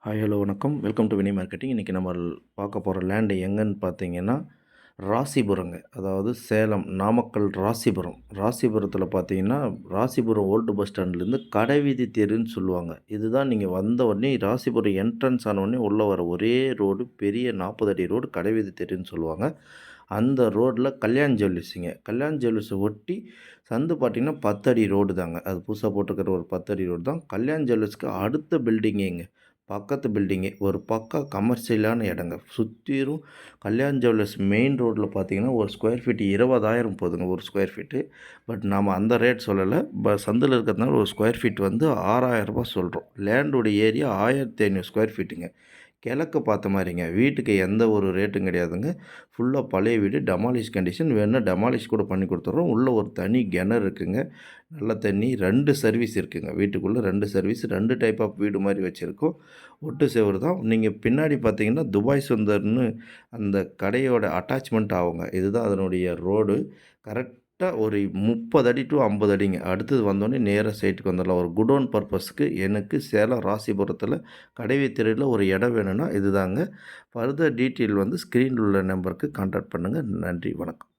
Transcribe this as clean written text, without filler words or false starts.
Hi hello வணக்கம். Welcome to Vinay marketing. இன்றைக்கி நம்ம பார்க்க போகிற லேண்டு எங்கேன்னு பார்த்தீங்கன்னா, ராசிபுரங்க. அதாவது சேலம், நாமக்கல் ராசிபுரம். ராசிபுரத்தில பார்த்தீங்கன்னா, ராசிபுரம் ஓல்டு பஸ் ஸ்டாண்ட்லேருந்து கடைவீதி தெருன்னு சொல்லுவாங்க. இதுதான் நீங்கள் வந்த உடனே ராசிபுரம் என்ட்ரன்ஸ் ஆன உடனே உள்ளே வர ஒரே ரோடு, பெரிய 40 அடி ரோடு கடைவீதி தெருன்னு சொல்லுவாங்க. அந்த ரோட்ல கல்யாண் ஜுவல்லர்ஸுங்க. கல்யாண் ஜுவல்லர்ஸை ஒட்டி சந்து பார்த்தீங்கன்னா 10 அடி ரோடு தாங்க. அது புதுசா போட்டிருக்கிற ஒரு 10 அடி ரோடு தான். கல்யாண் ஜுவல்லர்ஸ்க்கு அடுத்த பில்டிங்கேங்க. பக்கத்து பில்டிங்கே. ஒரு பக்கா கமர்ஷியலான இடங்க. சுத்திரும் கல்யாண் ஜுவல்லர்ஸ் மெயின் ரோட்ல பார்த்தீங்கன்னா, ஒரு ஸ்கொயர் ஃபீட் 20,000 போதுங்க ஒரு ஸ்கொயர் ஃபீட்டு. பட் நாம அந்த ரேட் சொல்லல. சந்துல இருக்கிறதுனால ஒரு ஸ்கொயர் ஃபீட் வந்து ரூ. 6,000 சொல்றோம். லேண்டோட ஏரியா 1500 ஸ்கொயர் ஃபீட்டுங்க. கிழக்கு பார்த்த மாரிங்க. வீட்டுக்கு எந்த ஒரு ரேட்டும் கிடையாதுங்க. ஃபுல்லா பழைய வீடு. Demolish condition. வேணுனா டெமாலிஷ் கூட பண்ணி குடுத்துர்றோம். உள்ள ஒரு தனி கிணறு இருக்குங்க. நல்ல தண்ணி 2 சர்வீஸ் இருக்குங்க. வீட்டுக்குள்ள 2 சர்வீஸ் 2 டைப் ஆஃப் வீடு மாரி வச்சிருக்கோம். ஒட்டு செவுரு தான். நீங்க பின்னாடி பார்த்தீங்கன்னா, துபாய் சுந்தர்ன்னு அந்த கடையோட அட்டாச்மெண்ட் ஆகுங்க. இதுதான் அதனுடைய ரோடு. கரெக்ட்டா ஒரு 30 அடி டூ 50 அடிங்க. அடுத்தது வந்தோனே நேரா சைட்டுக்கு வந்துரலாம். ஒரு குடோன் பர்ப்பஸ்க்கு எனக்கு சேலம் ராசிபுரத்தில கடைவீதியில ஒரு இடம் வேணும்னா இதுதாங்க. ஃபர்தர் டீட்டெயில் வந்து ஸ்க்ரீன்ல உள்ள நம்பருக்கு கான்டாக்ட் பண்ணுங்க. நன்றி, வணக்கம்.